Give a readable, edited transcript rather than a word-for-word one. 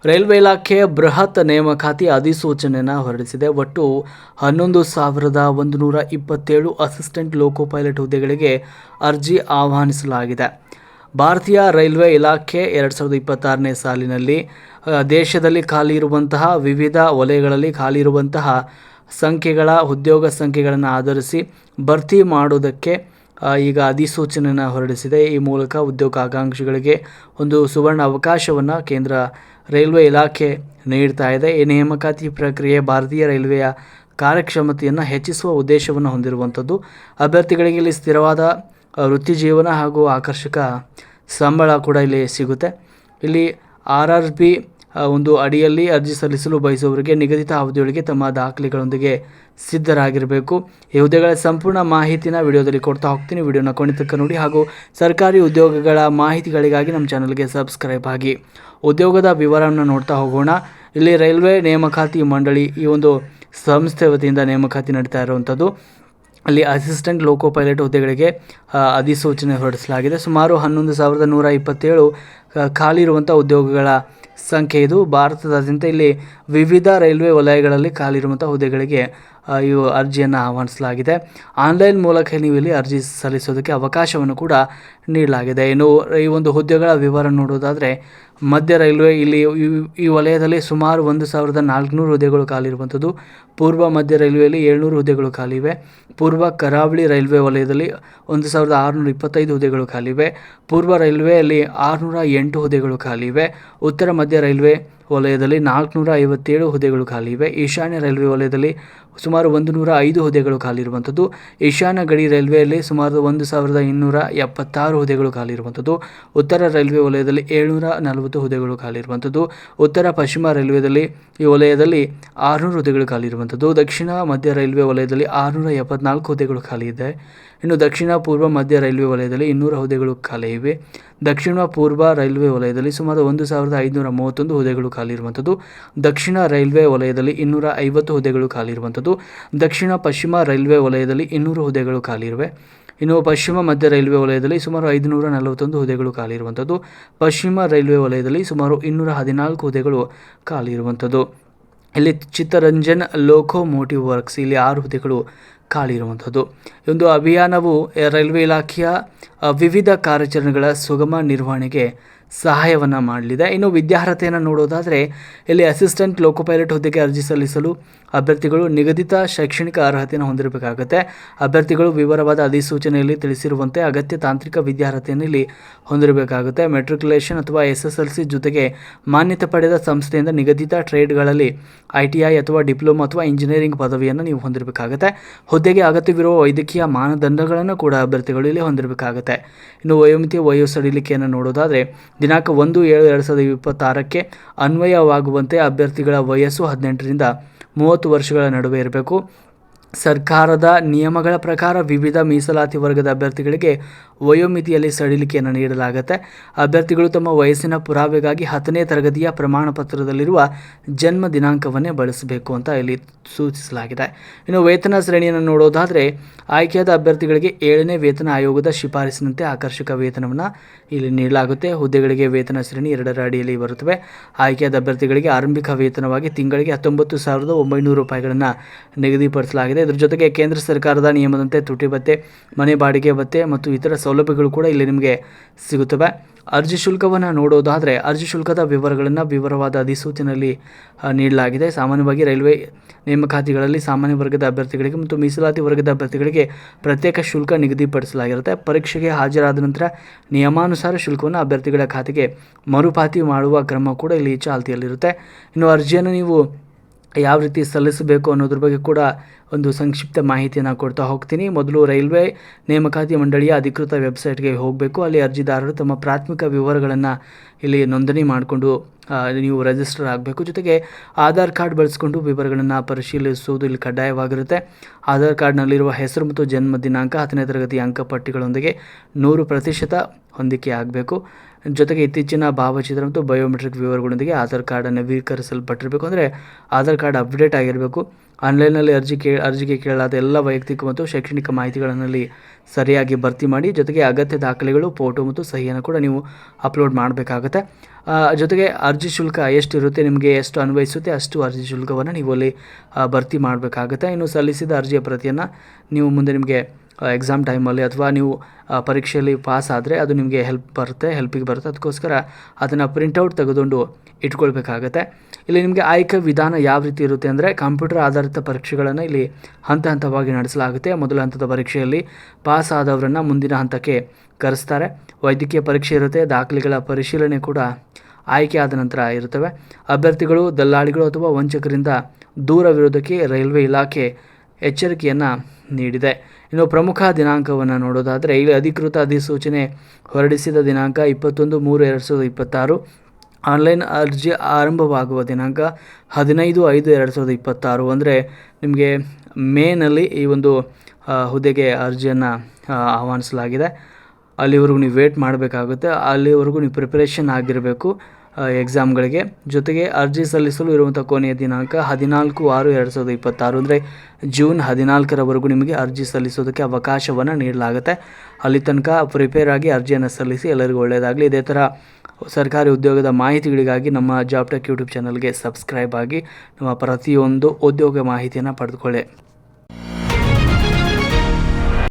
Railway ಇಲಾಖೆ ಬೃಹತ್ ನೇಮಕಾತಿ ಅಧಿಸೂಚನೆಯನ್ನು ಹೊರಡಿಸಿದೆ. ಒಟ್ಟು 11,127 ಅಸಿಸ್ಟೆಂಟ್ ಲೋಕೋ ಪೈಲಟ್ ಹುದ್ದೆಗಳಿಗೆ ಅರ್ಜಿ ಆಹ್ವಾನಿಸಲಾಗಿದೆ. ಭಾರತೀಯ ರೈಲ್ವೆ ಇಲಾಖೆ 2026ನೇ ಸಾಲಿನಲ್ಲಿ ದೇಶದಲ್ಲಿ ಖಾಲಿ ಇರುವಂತಹ ವಿವಿಧ ವಲಯಗಳಲ್ಲಿ ಖಾಲಿ ಇರುವಂತಹ ಸಂಖ್ಯೆಗಳ ಉದ್ಯೋಗ ಸಂಖ್ಯೆಗಳನ್ನು ಆಧರಿಸಿ ಭರ್ತಿ ಮಾಡುವುದಕ್ಕೆ ಈಗ ಅಧಿಸೂಚನೆಯನ್ನು ಹೊರಡಿಸಿದೆ. ಈ ಮೂಲಕ ಉದ್ಯೋಗಾಕಾಂಕ್ಷಿಗಳಿಗೆ ಒಂದು ಸುವರ್ಣ ಅವಕಾಶವನ್ನು ಕೇಂದ್ರ ರೈಲ್ವೆ ಇಲಾಖೆ ನೀಡ್ತಾ ಇದೆ. ಈ ನೇಮಕಾತಿ ಪ್ರಕ್ರಿಯೆ ಭಾರತೀಯ ರೈಲ್ವೆಯ ಕಾರ್ಯಕ್ಷಮತೆಯನ್ನು ಹೆಚ್ಚಿಸುವ ಉದ್ದೇಶವನ್ನು ಹೊಂದಿರುವಂಥದ್ದು. ಅಭ್ಯರ್ಥಿಗಳಿಗೆ ಇಲ್ಲಿ ಸ್ಥಿರವಾದ ವೃತ್ತಿ ಜೀವನ ಹಾಗೂ ಆಕರ್ಷಕ ಸಂಬಳ ಕೂಡ ಇಲ್ಲಿ ಸಿಗುತ್ತೆ. ಇಲ್ಲಿ RRB ಒಂದು ಅಡಿಯಲ್ಲಿ ಅರ್ಜಿ ಸಲ್ಲಿಸಲು ಬಯಸುವವರಿಗೆ ನಿಗದಿತ ಅವಧಿಯೊಳಗೆ ತಮ್ಮ ದಾಖಲೆಗಳೊಂದಿಗೆ ಸಿದ್ಧರಾಗಿರಬೇಕು. ಈ ಹುದ್ದೆಗಳ ಸಂಪೂರ್ಣ ಮಾಹಿತಿನ ವಿಡಿಯೋದಲ್ಲಿ ಕೊಡ್ತಾ ಹೋಗ್ತೀನಿ. ವಿಡಿಯೋನ ಕೊನೆ ತನಕ ನೋಡಿ ಹಾಗೂ ಸರ್ಕಾರಿ ಉದ್ಯೋಗಗಳ ಮಾಹಿತಿಗಳಿಗಾಗಿ ನಮ್ಮ ಚಾನಲ್ಗೆ ಸಬ್ಸ್ಕ್ರೈಬ್ ಆಗಿ. ಉದ್ಯೋಗದ ವಿವರವನ್ನು ನೋಡ್ತಾ ಹೋಗೋಣ. ಇಲ್ಲಿ ರೈಲ್ವೆ ನೇಮಕಾತಿ ಮಂಡಳಿ ಈ ಒಂದು ಸಂಸ್ಥೆ ವತಿಯಿಂದ ನೇಮಕಾತಿ ನಡೀತಾ ಇರುವಂಥದ್ದು. ಅಲ್ಲಿ ಅಸಿಸ್ಟೆಂಟ್ ಲೋಕೋ ಪೈಲಟ್ ಹುದ್ದೆಗಳಿಗೆ ಅಧಿಸೂಚನೆ ಹೊರಡಿಸಲಾಗಿದೆ. ಸುಮಾರು 11,127 ಖಾಲಿ ಇರುವಂಥ ಉದ್ಯೋಗಗಳ ಸಂಖ್ಯೆ ಇದು. ಭಾರತದಾದ್ಯಂತ ಇಲ್ಲಿ ವಿವಿಧ ರೈಲ್ವೆ ವಲಯಗಳಲ್ಲಿ ಖಾಲಿ ಇರುವಂಥ ಹುದ್ದೆಗಳಿಗೆ ಈ ಅರ್ಜಿಯನ್ನು ಆಹ್ವಾನಿಸಲಾಗಿದೆ. ಆನ್ಲೈನ್ ಮೂಲಕ ನೀವು ಇಲ್ಲಿ ಅರ್ಜಿ ಸಲ್ಲಿಸೋದಕ್ಕೆ ಅವಕಾಶವನ್ನು ಕೂಡ ನೀಡಲಾಗಿದೆ. ಇನ್ನು ಈ ಒಂದು ಹುದ್ದೆಗಳ ವಿವರ ನೋಡೋದಾದರೆ ಮಧ್ಯ ರೈಲ್ವೆ ಇಲ್ಲಿ ಈ ವಲಯದಲ್ಲಿ ಸುಮಾರು 1,400 ಹುದ್ದೆಗಳು ಖಾಲಿ ಇರುವಂಥದ್ದು. ಪೂರ್ವ ಮಧ್ಯ ರೈಲ್ವೆಯಲ್ಲಿ 700 ಹುದ್ದೆಗಳು ಖಾಲಿ ಇವೆ. ಪೂರ್ವ ಕರಾವಳಿ ರೈಲ್ವೆ ವಲಯದಲ್ಲಿ 1,625 ಹುದ್ದೆಗಳು ಖಾಲಿ ಇವೆ. ಪೂರ್ವ ರೈಲ್ವೆಯಲ್ಲಿ 608 ಹುದ್ದೆಗಳು ಖಾಲಿ ಇವೆ. ಉತ್ತರ ಮಧ್ಯ ರೈಲ್ವೆ ವಲಯದಲ್ಲಿ 457 ಹುದ್ದೆಗಳು ಖಾಲಿ ಇವೆ. ಈಶಾನ್ಯ ರೈಲ್ವೆ ವಲಯದಲ್ಲಿ ಸುಮಾರು 105 ಹುದ್ದೆಗಳು ಖಾಲಿ ಇರುವಂಥದ್ದು. ಈಶಾನ್ಯ ಗಡಿ ರೈಲ್ವೆಯಲ್ಲಿ ಸುಮಾರು 1,276 ಹುದ್ದೆಗಳು ಖಾಲಿ ಇರುವಂಥದ್ದು. ಉತ್ತರ ರೈಲ್ವೆ ವಲಯದಲ್ಲಿ 740 ಹುದ್ದೆಗಳು ಖಾಲಿ ಇರುವಂಥದ್ದು. ಉತ್ತರ ಪಶ್ಚಿಮ ರೈಲ್ವೆದಲ್ಲಿ ಈ ವಲಯದಲ್ಲಿ 600 ಹುದ್ದೆಗಳು ಖಾಲಿ ಇರುವಂಥದ್ದು. ದಕ್ಷಿಣ ಮಧ್ಯ ರೈಲ್ವೆ ವಲಯದಲ್ಲಿ 674 ಹುದ್ದೆಗಳು ಖಾಲಿ ಇದೆ. ಇನ್ನು ದಕ್ಷಿಣ ಪೂರ್ವ ಮಧ್ಯ ರೈಲ್ವೆ ವಲಯದಲ್ಲಿ 200 ಹುದ್ದೆಗಳು ಖಾಲಿ ಇವೆ. ದಕ್ಷಿಣ ಪೂರ್ವ ರೈಲ್ವೆ ವಲಯದಲ್ಲಿ ಸುಮಾರು 1,531 ಹುದ್ದೆಗಳು ಖಾಲಿ ಇರುವಂಥದ್ದು. ದಕ್ಷಿಣ ರೈಲ್ವೆ ವಲಯದಲ್ಲಿ 250 ಹುದ್ದೆಗಳು ಖಾಲಿ ಇರುವಂಥದ್ದು. ದಕ್ಷಿಣ ಪಶ್ಚಿಮ ರೈಲ್ವೆ ವಲಯದಲ್ಲಿ 200 ಹುದ್ದೆಗಳು ಖಾಲಿ ಇರುವೆ. ಇನ್ನು ಪಶ್ಚಿಮ ಮಧ್ಯ ರೈಲ್ವೆ ವಲಯದಲ್ಲಿ ಸುಮಾರು 541 ಹುದ್ದೆಗಳು ಖಾಲಿ ಇರುವಂಥದ್ದು. ಪಶ್ಚಿಮ ರೈಲ್ವೆ ವಲಯದಲ್ಲಿ ಸುಮಾರು 214 ಹುದ್ದೆಗಳು ಖಾಲಿ ಇರುವಂಥದ್ದು. ಇಲ್ಲಿ ಚಿತ್ತರಂಜನ್ ಲೋಕೋಮೋಟಿವ್ ವರ್ಕ್ಸ್ ಇಲ್ಲಿ 6 ಹುದ್ದೆಗಳು ಖಾಲಿ ಇರುವಂಥದ್ದು. ಈ ಒಂದು ಅಭಿಯಾನವು ರೈಲ್ವೆ ಇಲಾಖೆಯ ವಿವಿಧ ಕಾರ್ಯಾಚರಣೆಗಳ ಸುಗಮ ನಿರ್ವಹಣೆಗೆ ಸಹಾಯವನ್ನು ಮಾಡಲಿದೆ. ಇನ್ನು ವಿದ್ಯಾರ್ಹತೆಯನ್ನು ನೋಡೋದಾದರೆ ಇಲ್ಲಿ ಅಸಿಸ್ಟೆಂಟ್ ಲೋಕೋ ಪೈಲಟ್ ಹುದ್ದೆಗೆ ಅರ್ಜಿ ಸಲ್ಲಿಸಲು ಅಭ್ಯರ್ಥಿಗಳು ನಿಗದಿತ ಶೈಕ್ಷಣಿಕ ಅರ್ಹತೆಯನ್ನು ಹೊಂದಿರಬೇಕಾಗುತ್ತೆ. ಅಭ್ಯರ್ಥಿಗಳು ವಿವರವಾದ ಅಧಿಸೂಚನೆಯಲ್ಲಿ ತಿಳಿಸಿರುವಂತೆ ಅಗತ್ಯ ತಾಂತ್ರಿಕ ವಿದ್ಯಾರ್ಹತೆಯನ್ನು ಇಲ್ಲಿ ಹೊಂದಿರಬೇಕಾಗುತ್ತೆ. ಮೆಟ್ರಿಕ್ಯುಲೇಷನ್ ಅಥವಾ SSLC ಜೊತೆಗೆ ಮಾನ್ಯತೆ ಪಡೆದ ಸಂಸ್ಥೆಯಿಂದ ನಿಗದಿತ ಟ್ರೇಡ್ಗಳಲ್ಲಿ ITI ಅಥವಾ ಡಿಪ್ಲೊಮಾ ಅಥವಾ ಇಂಜಿನಿಯರಿಂಗ್ ಪದವಿಯನ್ನು ನೀವು ಹೊಂದಿರಬೇಕಾಗುತ್ತೆ. ಹುದ್ದೆಗೆ ಅಗತ್ಯವಿರುವ ವೈದ್ಯಕೀಯ ಮಾನದಂಡಗಳನ್ನು ಕೂಡ ಅಭ್ಯರ್ಥಿಗಳು ಇಲ್ಲಿ ಹೊಂದಿರಬೇಕಾಗುತ್ತೆ. ಇನ್ನು ವಯೋಮಿತಿ ಸಡಿಲಿಕೆಯನ್ನು ನೋಡೋದಾದರೆ ದಿನಾಂಕ 1/7/2026ಕ್ಕೆ ಅನ್ವಯವಾಗುವಂತೆ ಅಭ್ಯರ್ಥಿಗಳ ವಯಸ್ಸು 18ರಿಂದ 30 ವರ್ಷಗಳ ನಡುವೆ ಇರಬೇಕು. ಸರ್ಕಾರದ ನಿಯಮಗಳ ಪ್ರಕಾರ ವಿವಿಧ ಮೀಸಲಾತಿ ವರ್ಗದ ಅಭ್ಯರ್ಥಿಗಳಿಗೆ ವಯೋಮಿತಿಯಲ್ಲಿ ಸಡಿಲಿಕೆಯನ್ನು ನೀಡಲಾಗುತ್ತೆ. ಅಭ್ಯರ್ಥಿಗಳು ತಮ್ಮ ವಯಸ್ಸಿನ ಪುರಾವೆಗಾಗಿ 10ನೇ ತರಗತಿಯ ಪ್ರಮಾಣ ಪತ್ರದಲ್ಲಿರುವ ಜನ್ಮ ದಿನಾಂಕವನ್ನೇ ಬಳಸಬೇಕು ಅಂತ ಇಲ್ಲಿ ಸೂಚಿಸಲಾಗಿದೆ. ಇನ್ನು ವೇತನ ಶ್ರೇಣಿಯನ್ನು ನೋಡೋದಾದರೆ ಆಯ್ಕೆಯಾದ ಅಭ್ಯರ್ಥಿಗಳಿಗೆ 7ನೇ ವೇತನ ಆಯೋಗದ ಶಿಫಾರಸಿನಂತೆ ಆಕರ್ಷಕ ವೇತನವನ್ನು ಇಲ್ಲಿ ನೀಡಲಾಗುತ್ತೆ. ಹುದ್ದೆಗಳಿಗೆ ವೇತನ ಶ್ರೇಣಿ 2ರ ಅಡಿಯಲ್ಲಿ ಬರುತ್ತವೆ. ಆಯ್ಕೆಯಾದ ಅಭ್ಯರ್ಥಿಗಳಿಗೆ ಆರಂಭಿಕ ವೇತನವಾಗಿ ತಿಂಗಳಿಗೆ 19,900 ರೂಪಾಯಿಗಳನ್ನು ನಿಗದಿಪಡಿಸಲಾಗಿದೆ. ಇದರ ಜೊತೆಗೆ ಕೇಂದ್ರ ಸರ್ಕಾರದ ನಿಯಮದಂತೆ ತುಟಿ ಭತ್ಯೆ, ಮನೆ ಬಾಡಿಗೆ ಭತ್ಯೆ ಮತ್ತು ಇತರ ಸೌಲಭ್ಯಗಳು ಕೂಡ ಇಲ್ಲಿ ನಿಮಗೆ ಸಿಗುತ್ತವೆ. ಅರ್ಜಿ ಶುಲ್ಕವನ್ನು ನೋಡೋದಾದರೆ ಅರ್ಜಿ ಶುಲ್ಕದ ವಿವರಗಳನ್ನು ವಿವರವಾದ ಅಧಿಸೂಚನೆಯಲ್ಲಿ ನೀಡಲಾಗಿದೆ. ಸಾಮಾನ್ಯವಾಗಿ ರೈಲ್ವೆ ನೇಮಕಾತಿಗಳಲ್ಲಿ ಸಾಮಾನ್ಯ ವರ್ಗದ ಅಭ್ಯರ್ಥಿಗಳಿಗೆ ಮತ್ತು ಮೀಸಲಾತಿ ವರ್ಗದ ಅಭ್ಯರ್ಥಿಗಳಿಗೆ ಪ್ರತ್ಯೇಕ ಶುಲ್ಕ ನಿಗದಿಪಡಿಸಲಾಗಿರುತ್ತೆ. ಪರೀಕ್ಷೆಗೆ ಹಾಜರಾದ ನಂತರ ನಿಯಮಾನುಸಾರ ಶುಲ್ಕವನ್ನು ಅಭ್ಯರ್ಥಿಗಳ ಖಾತೆಗೆ ಮರುಪಾವತಿ ಮಾಡುವ ಕ್ರಮ ಕೂಡ ಇಲ್ಲಿ ಚಾಲ್ತಿಯಲ್ಲಿರುತ್ತೆ. ಇನ್ನು ಅರ್ಜಿಯನ್ನು ನೀವು ಯಾವ ರೀತಿ ಸಲ್ಲಿಸಬೇಕು ಅನ್ನೋದ್ರ ಬಗ್ಗೆ ಕೂಡ ಒಂದು ಸಂಕ್ಷಿಪ್ತ ಮಾಹಿತಿಯನ್ನು ಕೊಡ್ತಾ ಹೋಗ್ತೀನಿ. ಮೊದಲು ರೈಲ್ವೆ ನೇಮಕಾತಿ ಮಂಡಳಿಯ ಅಧಿಕೃತ ವೆಬ್ಸೈಟ್ಗೆ ಹೋಗಬೇಕು. ಅಲ್ಲಿ ಅರ್ಜಿದಾರರು ತಮ್ಮ ಪ್ರಾಥಮಿಕ ವಿವರಗಳನ್ನು ಇಲ್ಲಿ ನೋಂದಣಿ ಮಾಡಿಕೊಂಡು ನೀವು ರಿಜಿಸ್ಟರ್ ಆಗಬೇಕು. ಜೊತೆಗೆ ಆಧಾರ್ ಕಾರ್ಡ್ ಬಳಸಿಕೊಂಡು ವಿವರಗಳನ್ನು ಪರಿಶೀಲಿಸುವುದು ಇಲ್ಲಿ ಕಡ್ಡಾಯವಾಗಿರುತ್ತೆ. ಆಧಾರ್ ಕಾರ್ಡ್ನಲ್ಲಿರುವ ಹೆಸರು ಮತ್ತು ಜನ್ಮ ದಿನಾಂಕ 10ನೇ ತರಗತಿ ಅಂಕಪಟ್ಟಿಗಳೊಂದಿಗೆ 100% ಹೊಂದಿಕೆ ಆಗಬೇಕು. ಜೊತೆಗೆ ಇತ್ತೀಚಿನ ಭಾವಚಿತ್ರ ಮತ್ತು ಬಯೋಮೆಟ್ರಿಕ್ ವಿವರಗಳೊಂದಿಗೆ ಆಧಾರ್ ಕಾರ್ಡ್ ನವೀಕರಿಸಲ್ಪಟ್ಟಿರಬೇಕು. ಅಂದರೆ ಆಧಾರ್ ಕಾರ್ಡ್ ಅಪ್ಡೇಟ್ ಆಗಿರಬೇಕು. ಆನ್ಲೈನಲ್ಲಿ ಅರ್ಜಿಗೆ ಕೇಳಲಾದ ಎಲ್ಲ ವೈಯಕ್ತಿಕ ಮತ್ತು ಶೈಕ್ಷಣಿಕ ಮಾಹಿತಿಗಳಲ್ಲಿ ಸರಿಯಾಗಿ ಭರ್ತಿ ಮಾಡಿ. ಜೊತೆಗೆ ಅಗತ್ಯ ದಾಖಲೆಗಳು, ಫೋಟೋ ಮತ್ತು ಸಹಿಯನ್ನು ಕೂಡ ನೀವು ಅಪ್ಲೋಡ್ ಮಾಡಬೇಕಾಗುತ್ತೆ. ಜೊತೆಗೆ ಅರ್ಜಿ ಶುಲ್ಕ ಎಷ್ಟಿರುತ್ತೆ, ನಿಮಗೆ ಎಷ್ಟು ಅನ್ವಯಿಸುತ್ತೆ ಅಷ್ಟು ಅರ್ಜಿ ಶುಲ್ಕವನ್ನು ನೀವು ಅಲ್ಲಿ ಭರ್ತಿ ಮಾಡಬೇಕಾಗುತ್ತೆ. ಇನ್ನು ಸಲ್ಲಿಸಿದ ಅರ್ಜಿಯ ಪ್ರತಿಯನ್ನು ನೀವು ಮುಂದೆ ನಿಮಗೆ ಎಕ್ಸಾಮ್ ಟೈಮಲ್ಲಿ ಅಥವಾ ನೀವು ಪರೀಕ್ಷೆಯಲ್ಲಿ ಪಾಸ್ ಆದರೆ ಅದು ನಿಮಗೆ ಹೆಲ್ಪಿಗೆ ಬರುತ್ತೆ. ಅದಕ್ಕೋಸ್ಕರ ಅದನ್ನು ಪ್ರಿಂಟೌಟ್ ತೆಗೆದುಕೊಂಡು ಇಟ್ಕೊಳ್ಬೇಕಾಗತ್ತೆ. ಇಲ್ಲಿ ನಿಮಗೆ ಆಯ್ಕೆ ವಿಧಾನ ಯಾವ ರೀತಿ ಇರುತ್ತೆ ಅಂದರೆ, ಕಂಪ್ಯೂಟರ್ ಆಧಾರಿತ ಪರೀಕ್ಷೆಗಳನ್ನು ಇಲ್ಲಿ ಹಂತವಾಗಿ ನಡೆಸಲಾಗುತ್ತೆ. ಮೊದಲ ಹಂತದ ಪರೀಕ್ಷೆಯಲ್ಲಿ ಪಾಸ್ ಆದವರನ್ನು ಮುಂದಿನ ಹಂತಕ್ಕೆ ಕರೆಸ್ತಾರೆ. ವೈದ್ಯಕೀಯ ಪರೀಕ್ಷೆ ಇರುತ್ತೆ. ದಾಖಲೆಗಳ ಪರಿಶೀಲನೆ ಕೂಡ ಆಯ್ಕೆ ಆದ ನಂತರ ಇರುತ್ತವೆ. ಅಭ್ಯರ್ಥಿಗಳು ದಲ್ಲಾಳಿಗಳು ಅಥವಾ ವಂಚಕರಿಂದ ದೂರವಿರೋದಕ್ಕೆ ರೈಲ್ವೆ ಇಲಾಖೆ ಎಚ್ಚರಿಕೆಯನ್ನು ನೀಡಿದೆ. ಇನ್ನು ಪ್ರಮುಖ ದಿನಾಂಕವನ್ನು ನೋಡೋದಾದರೆ, ಇಲ್ಲಿ ಅಧಿಕೃತ ಅಧಿಸೂಚನೆ ಹೊರಡಿಸಿದ ದಿನಾಂಕ 21/3/2026. ಆನ್ಲೈನ್ ಅರ್ಜಿ ಆರಂಭವಾಗುವ ದಿನಾಂಕ 15/5/2026. ಅಂದರೆ ನಿಮಗೆ ಮೇನಲ್ಲಿ ಈ ಒಂದು ಹುದ್ದೆಗೆ ಅರ್ಜಿಯನ್ನು ಆಹ್ವಾನಿಸಲಾಗಿದೆ. ಅಲ್ಲಿವರೆಗೂ ನೀವು ವೇಟ್ ಮಾಡಬೇಕಾಗುತ್ತೆ. ಅಲ್ಲಿವರೆಗೂ ನೀವು ಪ್ರಿಪರೇಷನ್ ಆಗಿರಬೇಕು ಎಕ್ಸಾಮ್ಗಳಿಗೆ. ಜೊತೆಗೆ ಅರ್ಜಿ ಸಲ್ಲಿಸಲು ಇರುವಂಥ ಕೊನೆಯ ದಿನಾಂಕ 14/6/2026. ಅಂದರೆ ಜೂನ್ 14ರವರೆಗೂ ನಿಮಗೆ ಅರ್ಜಿ ಸಲ್ಲಿಸೋದಕ್ಕೆ ಅವಕಾಶವನ್ನು ನೀಡಲಾಗುತ್ತೆ. ಅಲ್ಲಿ ತನಕ ಪ್ರಿಪೇರ್ ಆಗಿ ಅರ್ಜಿಯನ್ನು ಸಲ್ಲಿಸಿ. ಎಲ್ಲರಿಗೂ ಒಳ್ಳೆಯದಾಗಲಿ. ಇದೇ ಥರ ಸರ್ಕಾರಿ ಉದ್ಯೋಗದ ಮಾಹಿತಿಗಳಿಗಾಗಿ ನಮ್ಮ ಜಾಬ್ ಟೆಕ್ ಯೂಟ್ಯೂಬ್ ಚಾನಲ್ಗೆ ಸಬ್ಸ್ಕ್ರೈಬ್ ಆಗಿ ನಮ್ಮ ಪ್ರತಿಯೊಂದು ಉದ್ಯೋಗ ಮಾಹಿತಿಯನ್ನು ಪಡೆದುಕೊಳ್ಳಿ.